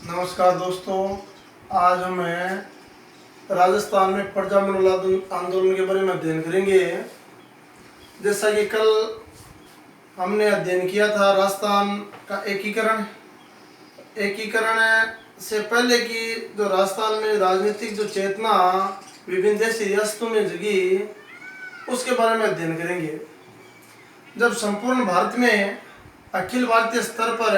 नमस्कार दोस्तों, आज हमें राजस्थान में प्रजामंडल आंदोलन के बारे में अध्ययन करेंगे। जैसा कि कल हमने अध्ययन किया था राजस्थान का एकीकरण से पहले की जो राजस्थान में राजनीतिक जो चेतना विभिन्न देशी रियासतों में जगी, उसके बारे में अध्ययन करेंगे। जब संपूर्ण भारत में अखिल भारतीय स्तर पर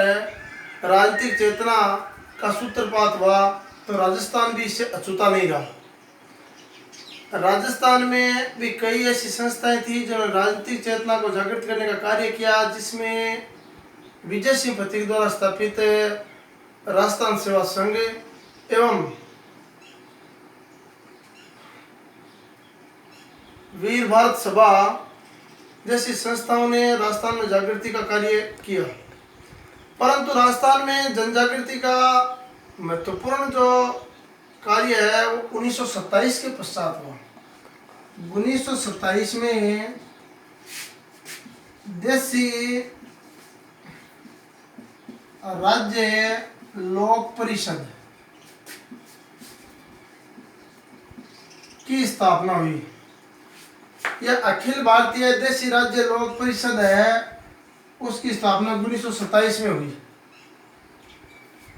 राजनीतिक चेतना का सूत्रपात हुआ तो राजस्थान भी इससे अछूता नहीं रहा। राजस्थान में भी कई ऐसी संस्थाएं थी जिन्होंने राजनीतिक चेतना को जागृत करने का कार्य किया, जिसमें विजय सिंह पथिक द्वारा स्थापित राजस्थान सेवा संघ एवं वीर भारत सभा जैसी संस्थाओं ने राजस्थान में जागृति का कार्य किया। परंतु राजस्थान में जन जागृति का महत्वपूर्ण जो कार्य है वो 1927 के पश्चात हुआ। 1927 में देशी राज्य लोक परिषद की स्थापना हुई। यह अखिल भारतीय देशी राज्य लोक परिषद है, उसकी स्थापना 1927 में हुई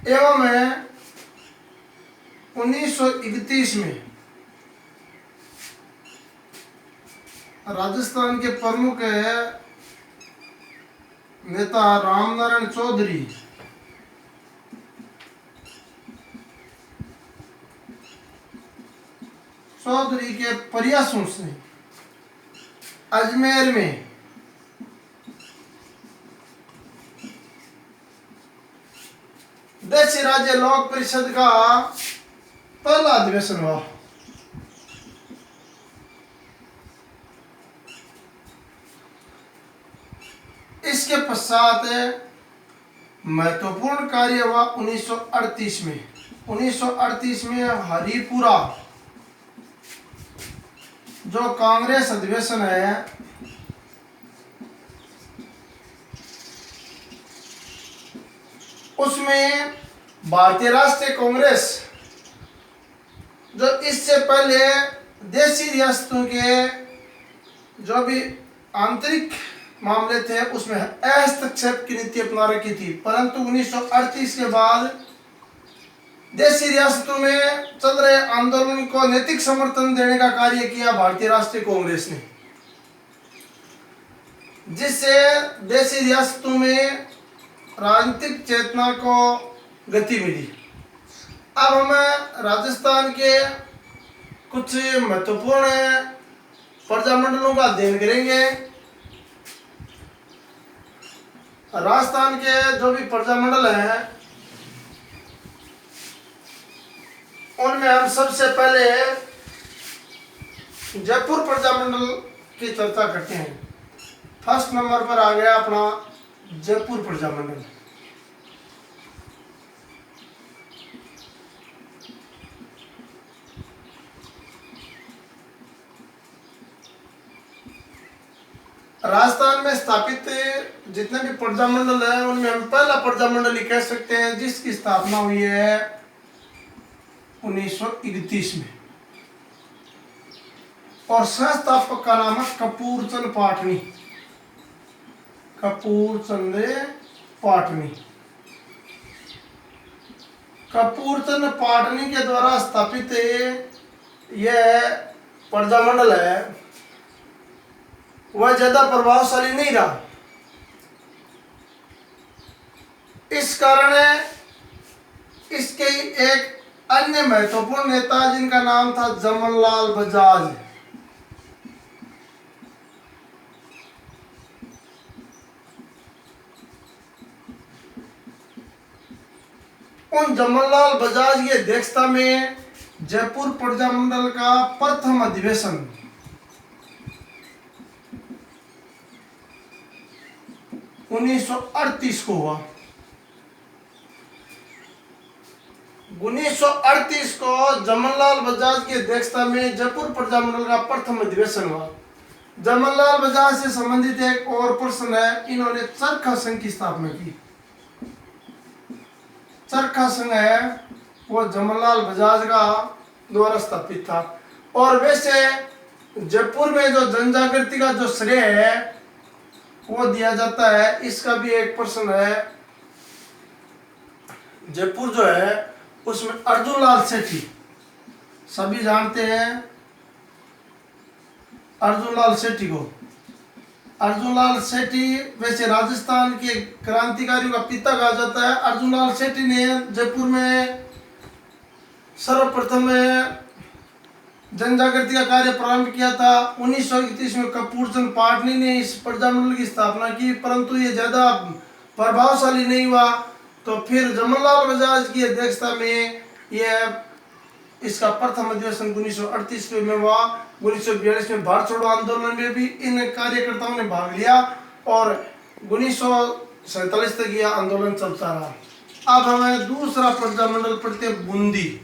एवं 1931 में राजस्थान के प्रमुख नेता रामनारायण चौधरी के प्रयासों से अजमेर में देशी राज्य लोक परिषद का पहला अधिवेशन हुआ। इसके पश्चात महत्वपूर्ण कार्य हुआ 1938 में। 1938 में हरिपुरा जो कांग्रेस अधिवेशन है, उसमें भारतीय राष्ट्रीय कांग्रेस जो इससे पहले देशी रियासतों के जो भी आंतरिक मामले थे उसमें हस्तक्षेप की नीति अपना रखी थी, परंतु 1938 के बाद देशी रियासतों में चल रहे आंदोलन को नैतिक समर्थन देने का कार्य किया भारतीय राष्ट्रीय कांग्रेस ने, जिससे देशी रियासतों में राजनीतिक चेतना को गति मिली। अब हम राजस्थान के कुछ महत्वपूर्ण प्रजामंडलों का अध्ययन करेंगे। राजस्थान के जो भी प्रजामंडल हैं उनमें हम सबसे पहले जयपुर प्रजामंडल की चर्चा करते हैं। फर्स्ट नंबर पर आ गया अपना जयपुर प्रजामंडल। राजस्थान में स्थापित जितने भी प्रजामंडल है उनमें हम पहला प्रजामंडल ही कह सकते हैं, जिसकी स्थापना हुई है 1931 में और संस्थापक का नाम है कपूरचंद पाटनी के द्वारा स्थापित यह प्रजामंडल है वह ज्यादा प्रभावशाली नहीं रहा। इस कारण इसके एक अन्य महत्वपूर्ण नेता जिनका नाम था जमनलाल बजाज, उन जमनलाल बजाज की अध्यक्षता में जयपुर प्रजामंडल का प्रथम अधिवेशन 1938 को हुआ। 1938 को जमनलाल बजाज की अध्यक्षता में जयपुर प्रजामंडल का प्रथम अधिवेशन हुआ। जमनलाल बजाज से संबंधित एक और प्रश्न है, इन्होंने चरखा संघ की स्थापना की। चरखा संघ है वो जमनलाल बजाज का द्वारा स्थापित था। और वैसे जयपुर में जो जनजागृति का जो श्रेय है वो दिया जाता है, इसका भी एक प्रश्न है। जयपुर जो है उसमें अर्जुन लाल सेठी, सभी जानते हैं अर्जुन लाल सेठी को। अर्जुन लाल सेठी वैसे राजस्थान के क्रांतिकारियों का पिता कहा जाता है। अर्जुन लाल सेठी ने जयपुर में सर्वप्रथम जनजागृति का कार्य प्रारंभ किया था। 1931 में कपूरचंद पाटनी ने इस प्रजामंडल की स्थापना की, परंतु ये ज्यादा प्रभावशाली नहीं हुआ। तो फिर जमनलाल बजाज की अध्यक्षता में यह इसका प्रथम अधिवेशन 1938 में हुआ। 1942 में भारत छोड़ो आंदोलन में भी इन कार्यकर्ताओं ने भाग लिया और 1947 तक यह आंदोलन चलता रहा। अब हमें दूसरा प्रजामंडल पढ़ते हैं, बूंदी।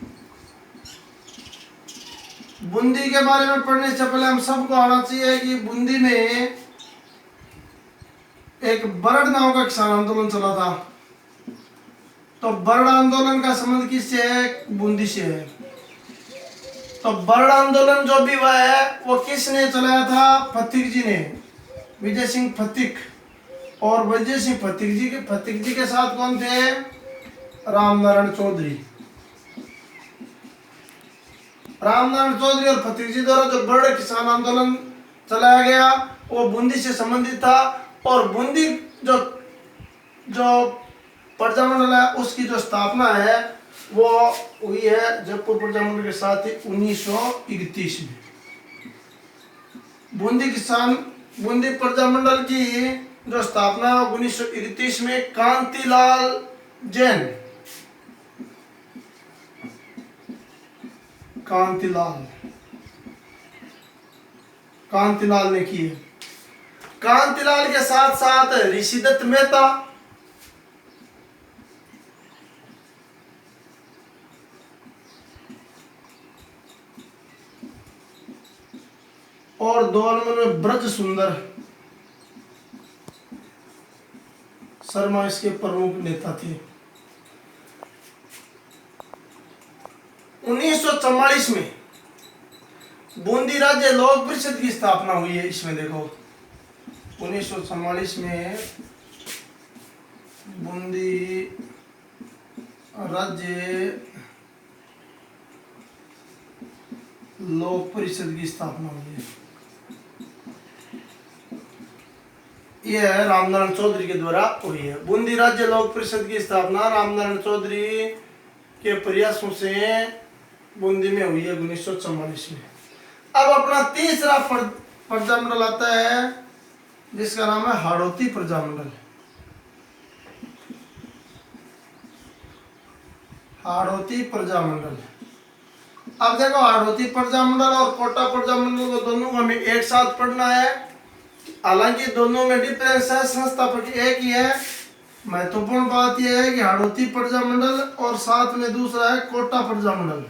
बूंदी के बारे में पढ़ने से पहले हम सबको आना चाहिए कि बूंदी में एक बरड़ नाव का किसान आंदोलन चला था। तो बरड़ आंदोलन का संबंध किससे है? बूंदी से है। तो बरड़ आंदोलन जो भी हुआ है वो किसने चलाया था? फतिक जी ने, विजय सिंह फतिक। और विजय सिंह फतिक जी के साथ कौन थे? रामनारायण चौधरी। रामनारायण चौधरी और फतिक जी द्वारा जो बरड़ किसान आंदोलन चलाया गया वो बूंदी से संबंधित था। और बूंदी जो प्रजामंडल है उसकी जो स्थापना है वो हुई है जयपुर प्रजामंडल के साथ ही 1931 में। बूंदी प्रजामंडल की जो स्थापना 1931 में कांतिलाल जैन, कांतिलाल ने की है। कांतिलाल के साथ साथ ऋषिदत्त मेहता, और 2 नंबर में ब्रज सुंदर शर्मा इसके प्रमुख नेता थे। 1944 में बूंदी राज्य लोक परिषद की स्थापना हुई है। इसमें देखो 1944 में बूंदी राज्य लोक परिषद की स्थापना हुई है। यह रामनारायण चौधरी के द्वारा हुई है। बूंदी राज्य लोक परिषद की स्थापना रामनारायण चौधरी के प्रयासों से बूंदी में हुई है 1944 में। अब अपना तीसरा प्रजामंडल आता है जिसका नाम है हाड़ौती प्रजामंडल। हाड़ौती प्रजामंडल। अब देखो हाड़ौती प्रजामंडल और कोटा प्रजामंडल को दोनों को हमें एक साथ पढ़ना है। हालांकि दोनों में डिफरेंस है, संस्थापक एक ही है। महत्वपूर्ण बात यह है कि हाड़ौती प्रजामंडल और साथ में दूसरा है कोटा प्रजामंडल।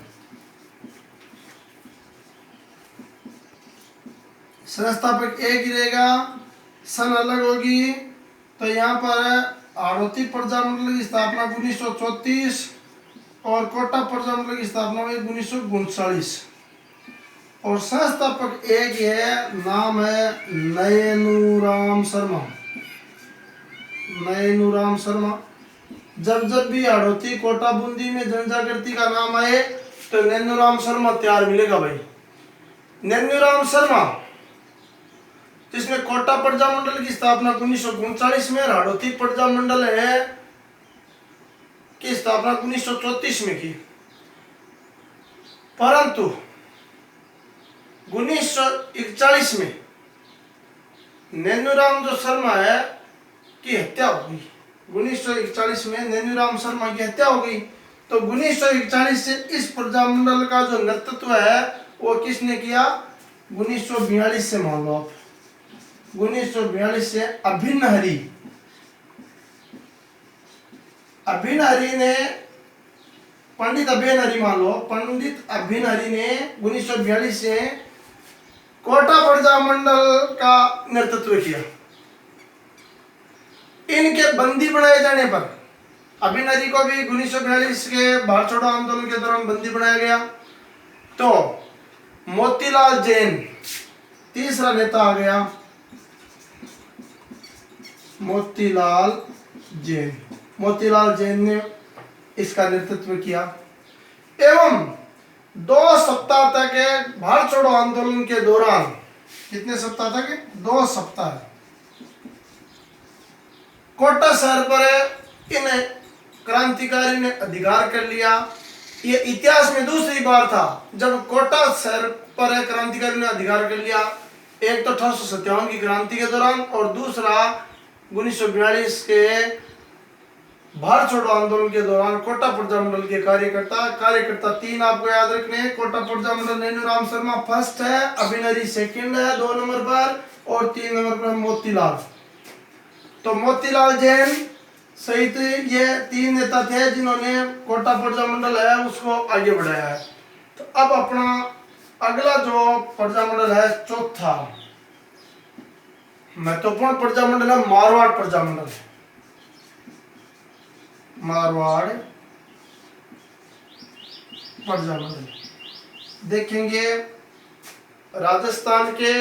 संस्थापक एक ही रहेगा, सन अलग होगी। तो यहाँ पर हाड़ौती प्रजामंडल की स्थापना 1934 और कोटा प्रजामंडल की स्थापना हुई 1939। और संस्थापक एक ही है, नाम है नयनूराम शर्मा। नयनूराम शर्मा। जब भी हाड़ौती कोटा बूंदी में जनजागृति का नाम आए तो नयनूराम शर्मा तैयार मिलेगा भाई। नयनूराम शर्मा जिसने कोटा प्रजामंडल की स्थापना 1939 में, हाड़ौती प्रजामंडल है की स्थापना 1934 में की। परंतु 1941 में नैनूराम जो शर्मा है की हत्या हो गई। 1941 में नैनूराम शर्मा की हत्या हो गई। तो 1941 से इस प्रजामंडल का जो नेतृत्व है वो किसने किया? 1942 से मान लो आप, 1942 से अभिन्न हरि ने, पंडित अभिन्न हरि मान लो, पंडित अभिन्न हरि ने 1942 से कोटा प्रजामंडल का नेतृत्व किया। इनके बंदी बनाए जाने पर अभिनरी को भी 1942 के भारत छोड़ो आंदोलन के दौरान बंदी बनाया गया। तो मोतीलाल जैन तीसरा नेता आ गया, मोतीलाल जैन। मोतीलाल जैन ने इसका नेतृत्व किया एवं 2 सप्ताह तक भारत छोड़ो आंदोलन के दौरान, कितने सप्ताह तक? 2 सप्ताह कोटा शहर पर इन क्रांतिकारी ने अधिकार कर लिया। ये इतिहास में दूसरी बार था जब कोटा शहर पर क्रांतिकारी ने अधिकार कर लिया। एक तो 1857 की क्रांति के दौरान और दूसरा 1942 के भारत छोड़ो आंदोलन के दौरान कोटा प्रजामंडल के कार्यकर्ता 3 आपको याद रखने हैं। कोटा प्रजामंडल नैनूराम शर्मा फर्स्ट है, अभिनरी सेकंड है 2 नंबर पर, और 3 नंबर पर मोतीलाल। तो मोतीलाल जैन सहित ये 3 नेता थे जिन्होंने कोटा प्रजामंडल है उसको आगे बढ़ाया है। तो अब अपना अगला जो प्रजामंडल है, चौथा महत्वपूर्ण प्रजामंडल है मारवाड़ प्रजामंडल। मारवाड़ प्रजामंडल देखेंगे, राजस्थान के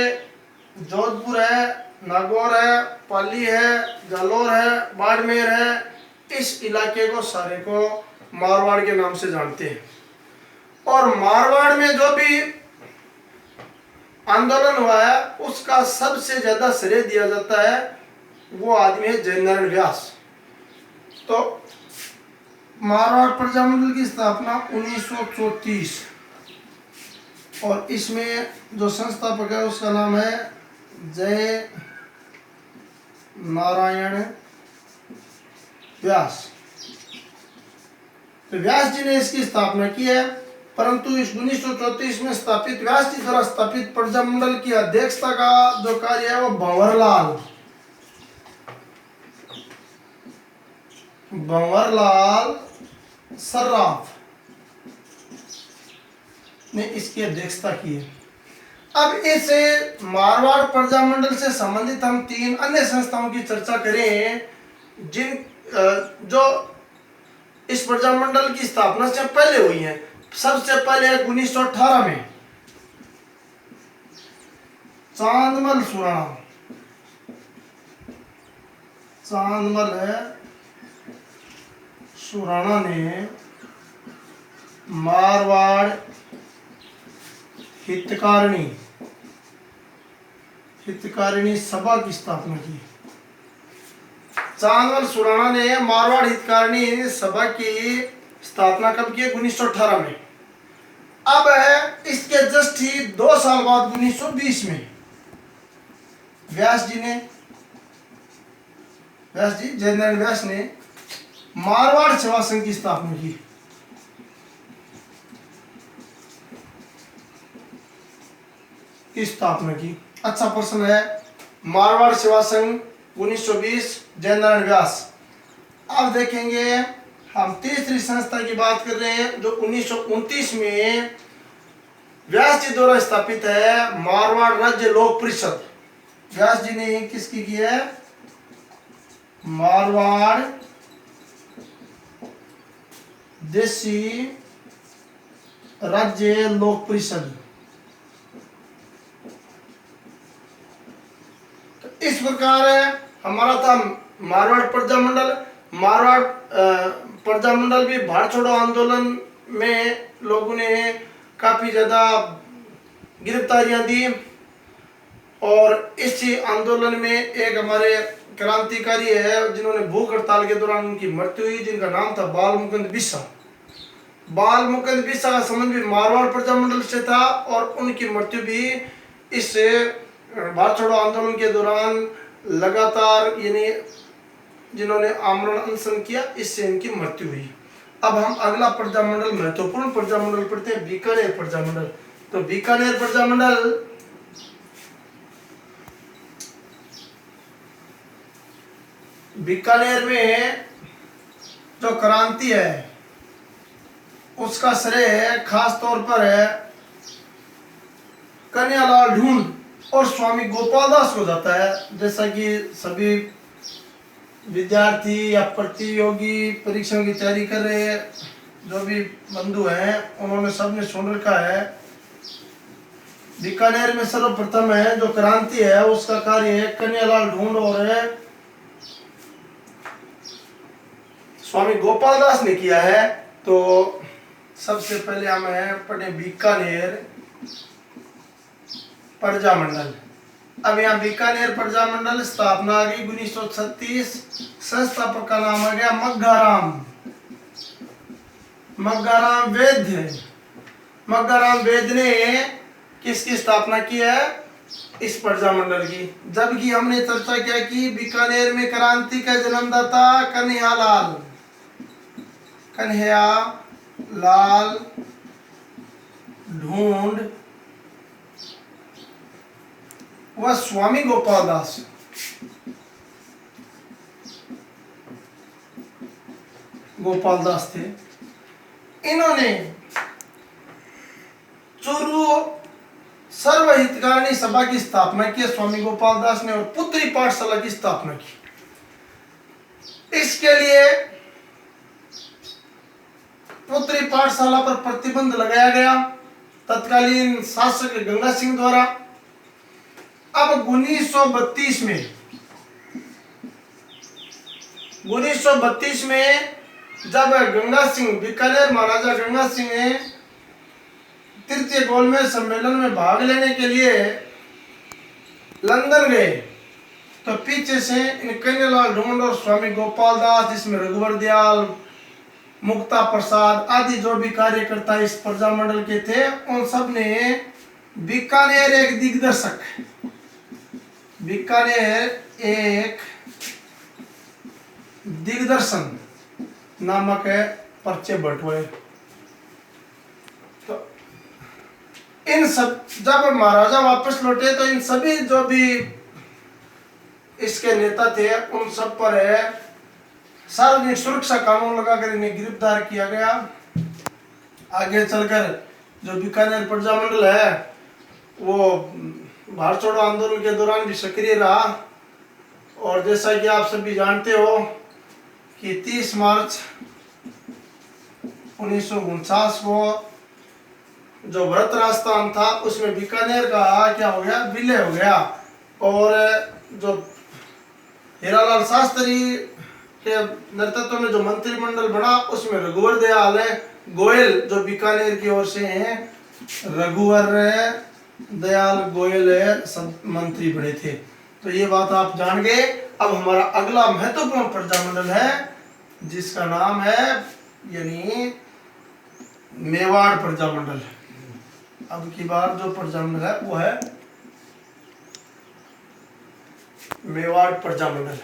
जोधपुर है, नागौर है, पाली है, जालौर है, बाड़मेर है, इस इलाके को सारे को मारवाड़ के नाम से जानते हैं। और मारवाड़ में जो भी आंदोलन हुआ है उसका सबसे ज्यादा श्रेय दिया जाता है, वो आदमी है जयनारायण व्यास। तो मारवाड़ प्रजामंडल की स्थापना 1934 और इसमें जो संस्थापक है उसका नाम है जय नारायण व्यास। तो व्यास जी ने इसकी स्थापना की है, परंतु इस 1934 में स्थापित व्यास जी द्वारा स्थापित प्रजामंडल की अध्यक्षता का जो कार्य है वो भंवरलाल सर्राफ ने इसकी अध्यक्षता की है। अब इस मारवाड़ प्रजामंडल से संबंधित हम 3 अन्य संस्थाओं की चर्चा करें जिन जो इस प्रजामंडल की स्थापना से पहले हुई है। सबसे पहले 1918 में चांदमल सुराणा ने मारवाड़ हितकारिणी सभा की स्थापना की। चांदमल सुराणा ने मारवाड़ हितकारिणी सभा की स्थापना कब की? 1918 में। अब है इसके जस्ट ही 2 साल बाद 1920 में जयनारायण व्यास ने मारवाड़ सेवा संघ की स्थापना की। अच्छा प्रश्न है, मारवाड़ सेवा संघ 1920 जयनारायण व्यास। अब देखेंगे हम तीसरी संस्था की बात कर रहे हैं जो 1929 में व्यास जी द्वारा स्थापित है, मारवाड़ राज्य लोक परिषद। व्यास जी ने किसकी की है? मारवाड़ देशी राज्य लोक परिषद। तो इस प्रकार हमारा था मारवाड़ प्रजामंडल भी भारत छोड़ो आंदोलन में लोगों ने काफी ज्यादा गिरफ्तारियां दी और इस आंदोलन में एक हमारे क्रांतिकारी है जिन्होंने भूख हड़ताल के दौरान उनकी मृत्यु हुई, जिनका नाम था बाल मुकुंद बिस्सा का संबंध भी मारवाड़ प्रजामंडल से था और उनकी मृत्यु भी इस भारत छोड़ो आंदोलन के दौरान लगातार यानी जिन्होंने आमरण अनशन किया, इससे इनकी मृत्यु हुई। अब हम अगला प्रजामंडल, महत्वपूर्ण प्रजामंडल पढ़ते हैं, बीकानेर प्रजामंडल। तो बीकानेर प्रजामंडल बीकानेर में जो क्रांति है उसका श्रेय खास तौर पर है कन्हैयालाल ढूंढ और स्वामी गोपाल दास को जाता है। जैसा कि सभी विद्यार्थी या प्रतियोगी परीक्षाओं की तैयारी कर रहे हैं, जो भी बंधु हैं, उन्होंने सबने सुन रखा है। बीकानेर में सर्वप्रथम है जो क्रांति है, उसका कार्य है कन्हैयालाल ढूंढ और स्वामी गोपाल दास ने किया है। तो सबसे पहले हमें पढ़े बीकानेर प्रजा मंडल। अब यहाँ बीकानेर प्रजा मंडल स्थापना आ गई 1936। संस्थापक का नाम आ गया मग्गाराम वेद ने किसकी स्थापना की है? इस प्रजा मंडल की। जबकि हमने चर्चा क्या की, बीकानेर में क्रांति का जन्मदाता कन्हैयालाल ढूंढ व स्वामी गोपाल दास थे। इन्होंने चूरू सर्वहितकारिणी सभा की स्थापना की स्वामी गोपाल दास ने, और पुत्री पाठशाला की स्थापना की। इसके लिए पुत्री पाठशाला पर प्रतिबंध लगाया गया तत्कालीन शासक गंगा सिंह द्वारा। अब 1932 में जब गंगा सिंह, बीकानेर महाराजा गंगा सिंह ने तृतीय गोलमेज सम्मेलन में भाग लेने के लिए लंदन गए, तो पीछे से कन्हैयालाल ढूंढ और स्वामी गोपाल दास, जिसमें रघुवर दयाल, मुक्ता प्रसाद आदि जो भी कार्यकर्ता इस प्रजा मंडल के थे, उन सब ने बीकानेर एक दिग्दर्शन नामक पर्चे बंटवाए। तो इन सब, जब महाराजा वापस लौटे तो इन सभी जो भी इसके नेता थे, उन सब पर सार्वजनिक सुरक्षा कानून लगाकर इन्हें गिरफ्तार किया गया। आगे चलकर जो बीकानेर प्रजा मंडल है वो भारत छोड़ो आंदोलन के दौरान भी सक्रिय रहा। और जैसा कि आप सभी जानते हो कि 30 मार्च 1949 को जो व्रत राजस्थान था, उसमें बीकानेर का क्या हो गया, विलय हो गया। और जो हीरालाल शास्त्री के नेतृत्व में जो मंत्रिमंडल बना, उसमें रघुवर दयाल गोयल, जो बीकानेर की ओर से हैं, रघुवर दयाल गोयल सब मंत्री बने थे। तो ये बात आप जान गए। अब हमारा अगला महत्वपूर्ण प्रजा मंडल है, जिसका नाम है यानी मेवाड़ प्रजा मंडल। अब की बार जो प्रजा मंडल है वो है मेवाड़ प्रजा मंडल।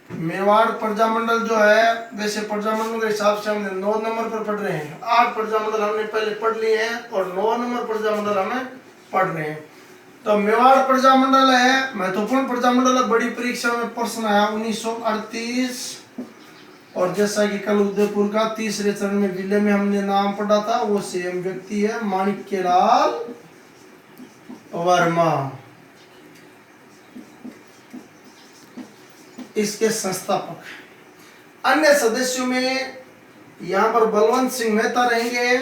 मेवाड़ प्रजा मंडल जो है, वैसे प्रजा मंडल के हिसाब से हमने 9 नंबर पर पढ़ रहे हैं। 8 प्रजा मंडल हमने पहले पढ़ लिए हैं और 9 नंबर प्रजा मंडल हमें पढ़ रहे हैं। तो मेवाड़ प्रजा मंडल है महत्वपूर्ण प्रजा मंडल है। बड़ी परीक्षा में प्रश्न आया 1938। और जैसा कि कल उदयपुर का तीसरे चरण में विलय में हमने नाम पढ़ा था, वो सेम व्यक्ति है माणिक्यलाल वर्मा, इसके संस्थापक। अन्य सदस्यों में यहाँ पर बलवंत सिंह मेहता रहेंगे।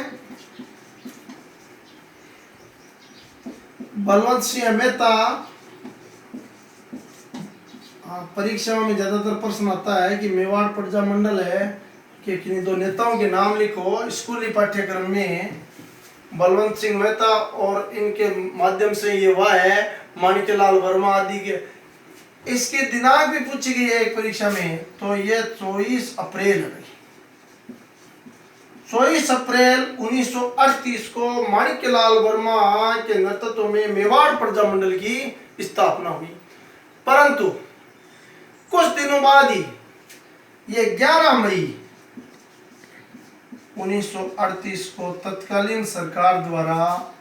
बलवंत सिंह मेहता, परीक्षाओं में ज्यादातर प्रश्न आता है कि मेवाड़ प्रजा मंडल है कि किन्हीं 2 नेताओं के नाम लिखो। स्कूली पाठ्यक्रम में बलवंत सिंह मेहता और इनके माध्यम से ये वह है माणिक्यलाल वर्मा आदि के। इसकी दिनांक भी पूछी गई है एक परीक्षा में, तो ये 24 अप्रैल है। 24 अप्रैल 1938 को माणिक्यलाल वर्मा के नेतृत्व में मेवाड़ प्रजा मंडल की स्थापना हुई। परंतु कुछ दिनों बाद ही ये 11 मई 1938 को तत्कालीन सरकार द्वारा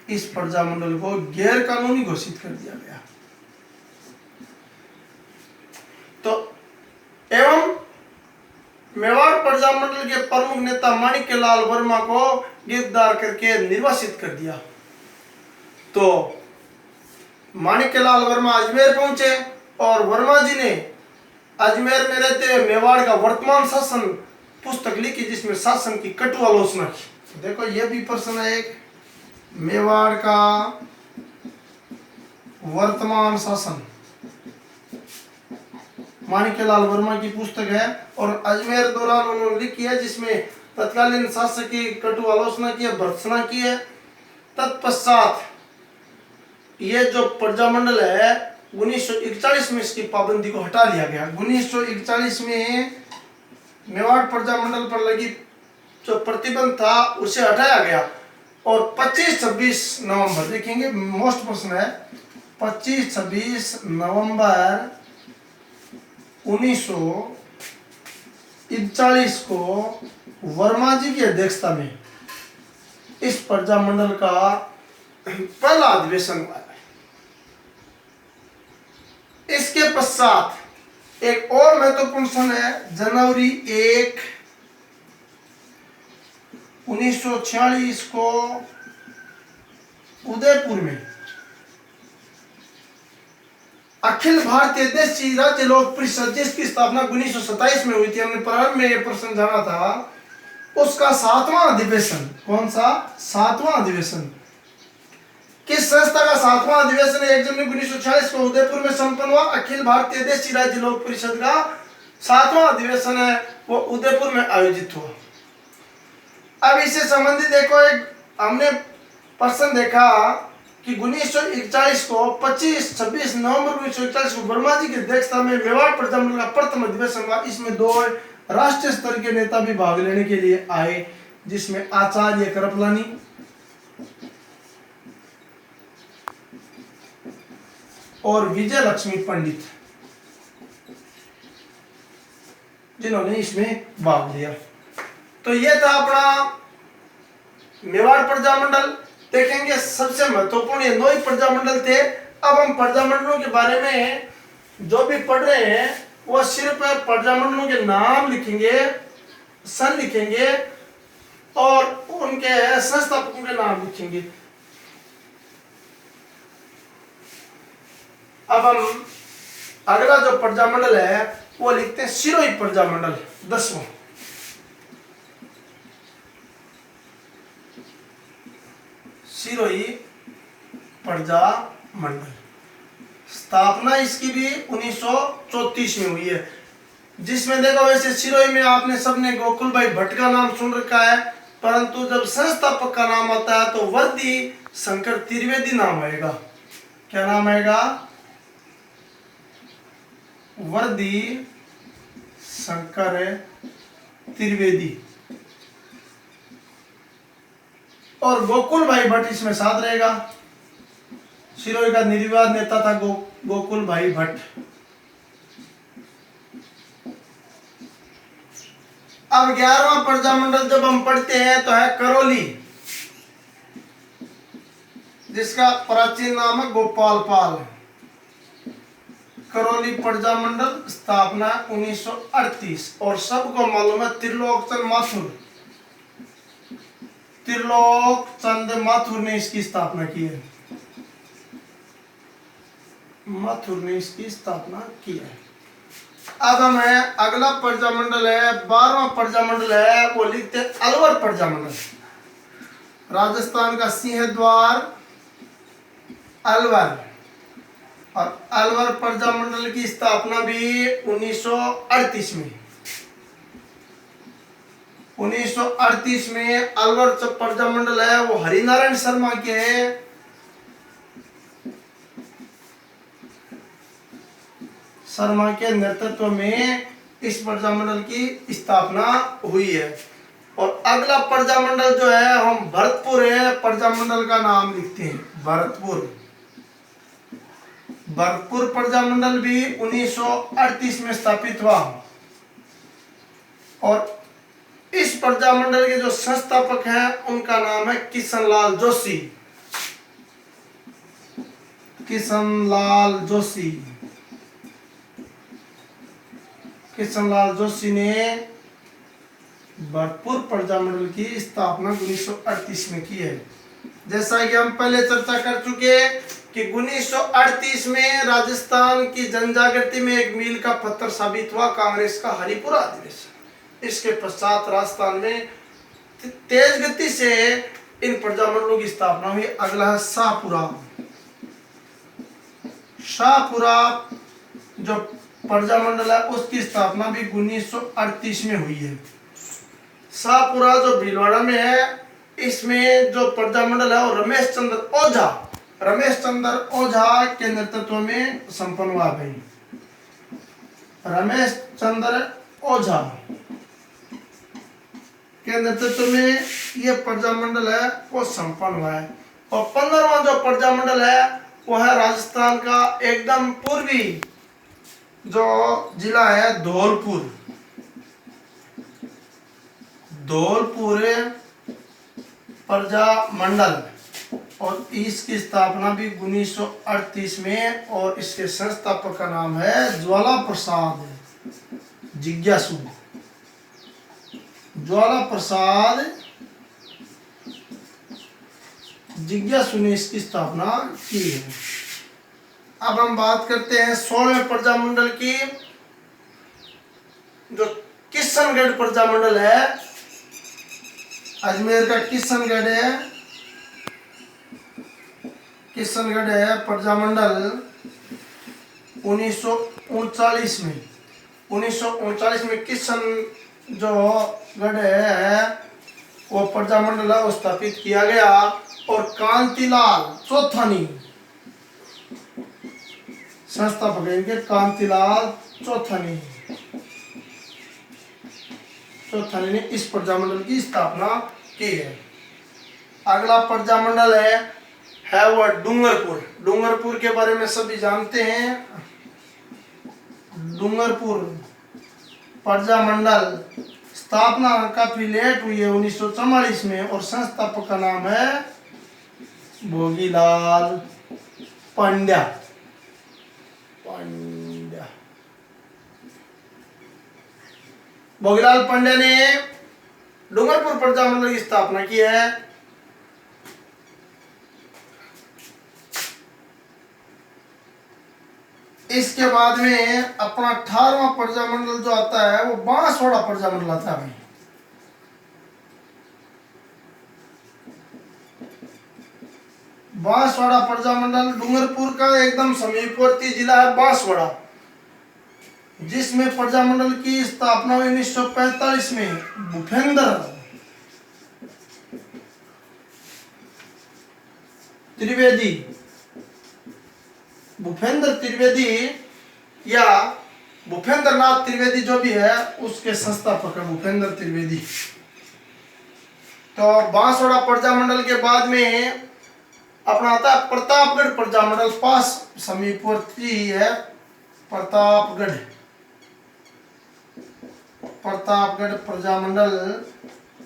इस प्रजा मंडल को गैर कानूनी घोषित कर दिया गया। तो एवं मेवाड़ प्रजा मंडल के प्रमुख नेता माणिक्यलाल वर्मा को गिरफ्तार करके निर्वासित कर दिया। तो माणिक्यलाल वर्मा अजमेर पहुंचे और वर्मा जी ने अजमेर में रहते हुए मेवाड़ का वर्तमान शासन पुस्तक लिखी जिसमें शासन की कटु आलोचना की। देखो ये भी प्रश्न है एक, मेवाड़ का वर्तमान शासन माणिक्यलाल वर्मा की पुस्तक है और अजमेर दौरान उन्होंने लिखी है जिसमें तत्कालीन शासक की कटु आलोचना की है, भर्त्सना की है। तत्पश्चात ये जो प्रजामंडल है 1941 में इसकी पाबंदी को हटा लिया गया। 1941 में मेवाड़ प्रजामंडल पर लगी जो प्रतिबंध था उसे हटाया गया और 25-26 नवंबर देखेंगे, मोस्ट प्रश्न है, 25-26 नवंबर 1941 को वर्मा जी की अध्यक्षता में इस प्रजामंडल का पहला अधिवेशन हुआ। इसके पश्चात एक और महत्वपूर्ण सन है जनवरी 1, 1946 को उदयपुर में अखिल भारतीय देशी राज्य लोक परिषद जिसकी स्थापना 1927 में हुई थी, हमने प्रारंभ में यह प्रश्न जाना था, उसका 7वां अधिवेशन। कौन सा? 7वां अधिवेशन। किस संस्था का 7वां अधिवेशन 1 जनवरी 1946 को उदयपुर में संपन्न हुआ? अखिल भारतीय देशी राज्य लोक परिषद का 7वां अधिवेशन है वो उदयपुर में आयोजित हुआ। अब इससे संबंधित देखो एक हमने प्रश्न देखा कि 1941 को 25-26 नवंबर 1941 को वर्मा जी की अध्यक्षता में मेवाड़ प्रजामंडल का प्रथम अधिवेशन हुआ। इसमें 2 राष्ट्रीय स्तर के नेता भी भाग लेने के लिए आए जिसमें आचार्य कृपलानी और विजय लक्ष्मी पंडित जिन्होंने इसमें भाग लिया। तो यह था अपना मेवाड़ प्रजामंडल। देखेंगे सबसे महत्वपूर्ण ये 9 ही प्रजामंडल थे। अब हम प्रजामंडलों के बारे में जो भी पढ़ रहे हैं वो सिर्फ प्रजामंडलों के नाम लिखेंगे, सन लिखेंगे और उनके संस्थापकों के नाम लिखेंगे। अब हम अगला जो प्रजामंडल है वो लिखते हैं सिरोही प्रजामंडल 10वां। सिरोही प्रजामंडल स्थापना इसकी भी 1934 में हुई है जिसमें देखो वैसे सिरोही में आपने सबने गोकुल भाई भट्ट का नाम सुन रखा है, परंतु जब संस्थापक का नाम आता है तो वर्दी शंकर त्रिवेदी नाम आएगा। क्या नाम आएगा? वर्दी शंकर त्रिवेदी। और गोकुल भाई भट्ट इसमें साथ रहेगा। सिरोही का निर्विवाद नेता था गोकुल भाई भट्ट। अब 11वां प्रजामंडल जब हम पढ़ते हैं तो है करौली जिसका प्राचीन नाम है गोपालपाल। करौली प्रजामंडल स्थापना 1938 और सबको मालूम है त्रिलोक चंद माथुर ने इसकी स्थापना की है। माथुर ने इसकी स्थापना की है। अब हमें अगला प्रजामंडल है 12वां प्रजामंडल है वो लिखते हैं अलवर प्रजामंडल। राजस्थान का सिंहद्वार अलवर और अलवर प्रजामंडल की स्थापना भी 1938 में। 1938 में अलवर जो प्रजामंडल है वो हरिनारायण शर्मा के है। शर्मा के नेतृत्व में इस प्रजामंडल की स्थापना हुई है। और अगला प्रजामंडल जो है हम भरतपुर है प्रजामंडल का नाम लिखते हैं भरतपुर। भरतपुर प्रजामंडल भी 1938 में स्थापित हुआ और इस प्रजामंडल के जो संस्थापक हैं उनका नाम है किशनलाल जोशी। किशनलाल जोशी। किशनलाल जोशी ने भरतपुर प्रजामंडल की स्थापना 1938 में की है। जैसा कि हम पहले चर्चा कर चुके कि 1938 में राजस्थान की जनजागृति में एक मील का पत्थर साबित हुआ कांग्रेस का हरिपुरा अधिवेशन। इसके पश्चात राजस्थान में तेज गति से इन प्रजामंडलों की स्थापना हुई। अगला है शाहपुरा। शाहपुरा जो प्रजामंडल है उसकी स्थापना भी 1938 में हुई है। शाहपुरा जो भीलवाड़ा में है, इसमें जो प्रजामंडल है वो रमेश चंद्र ओझा के नेतृत्व में संपन्न हुआ भाई। रमेश चंद्र ओझा के नेतृत्व में ये प्रजामंडल है वो संपन्न हुआ है। और 15वां जो प्रजामंडल है वो है राजस्थान का एकदम पूर्वी जो जिला है धौलपुर। धौलपुर प्रजामंडल, और इसकी स्थापना भी 1938 में, और इसके संस्थापक का नाम है ज्वाला प्रसाद जिज्ञासु। ज्वाला प्रसाद जिज्ञासु ने इसकी स्थापना की है। अब हम बात करते हैं 16वें प्रजामंडल की, जो किशनगढ़ प्रजामंडल है। अजमेर का किशनगढ़ है प्रजामंडल 1939 में किशन जो गढ़ है वो प्रजामंडल है वो स्थापित किया गया। और कांतिलाल चौथानी संस्थापक है, कांतिलाल चौथानी ने इस प्रजामंडल की स्थापना की है। अगला प्रजामंडल है वो डूंगरपुर। डूंगरपुर के बारे में सभी जानते हैं। डूंगरपुर प्रजामंडल स्थापना काफी लेट हुई है 1944 में, और संस्थापक का नाम है भोगीलाल पांड्या। भोगीलाल पांड्या ने डूंगरपुर प्रजामंडल की स्थापना की है। इसके बाद में अपना 18वां प्रजामंडल जो आता है वो बांसवाड़ा प्रजामंडल आता है भाई। बांसवाड़ा प्रजामंडल डूंगरपुर का एकदम समीपवर्ती जिला है बांसवाड़ा, जिसमें प्रजामंडल की स्थापना हुई 1945 में। भूपेंद्र त्रिवेदी या भूपेंद्र नाथ त्रिवेदी जो भी है उसके संस्थापक है भूपेंद्र त्रिवेदी। तो बांसवाड़ा प्रजामंडल के बाद में अपना आता है प्रतापगढ़ प्रजामंडल, पास समीपवर्ती है प्रतापगढ़ प्रजामंडल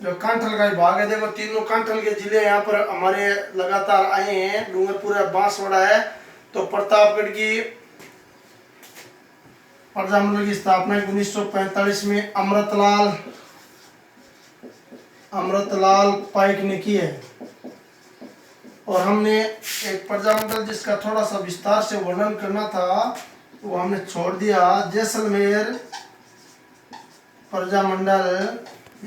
जो कांठल का भाग है। देखो तीनों कांठल के जिले यहाँ पर हमारे लगातार आए हैं। डूंगरपुर है, बांसवाड़ा है, तो प्रतापगढ़ की प्रजामंडल की स्थापना 1945 में अमृतलाल पाइक ने की है। और हमने एक प्रजामंडल जिसका थोड़ा सा विस्तार से वर्णन करना था वो हमने छोड़ दिया। जैसलमेर प्रजामंडल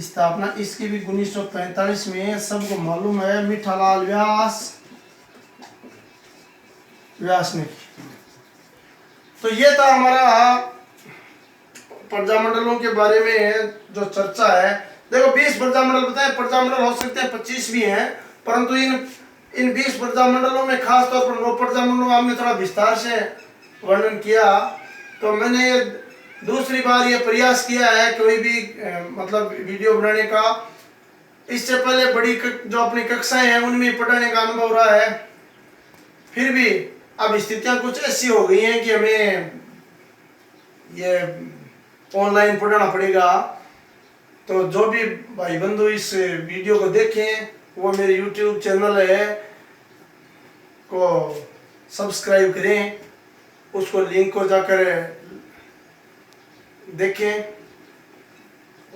स्थापना इसकी भी 1945 में, सबको मालूम है मीठालाल व्यास ने की। तो ये था हमारा प्रजामंडलों के बारे में जो चर्चा है। देखो 20 प्रजामंडल बताए, प्रजामंडल हो सकते हैं 25 भी हैं, परंतु इन 20 प्रजामंडलों में खास तौर पर 9 प्रजामंडलों में हमने थोड़ा विस्तार से वर्णन किया। तो मैंने दूसरी बार ये प्रयास किया है कोई भी मतलब वीडियो बनाने का। इससे पहले बड़ी जो अपनी कक्षाएं हैं उनमें पढ़ाने का अनुभव रहा है, फिर भी अब स्थितियां कुछ ऐसी हो गई हैं कि हमें ये ऑनलाइन पढ़ाना पड़ेगा। तो जो भी भाई बंधु इस वीडियो को देखें वो मेरे YouTube चैनल है को सब्सक्राइब करें, उसको लिंक को जाकर देखें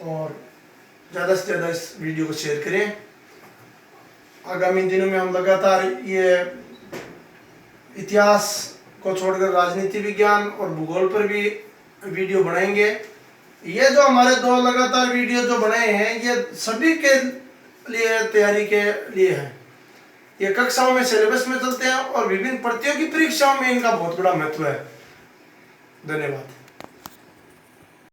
और ज़्यादा से ज़्यादा इस वीडियो को शेयर करें। आगामी दिनों में हम लगातार ये इतिहास को छोड़कर राजनीति विज्ञान और भूगोल पर भी वीडियो बनाएंगे। ये जो हमारे 2 लगातार वीडियो जो बनाए हैं ये सभी के लिए तैयारी के लिए है। ये कक्षाओं में सिलेबस में चलते हैं और विभिन्न प्रतियोगी परीक्षाओं में इनका बहुत बड़ा महत्व है। धन्यवाद।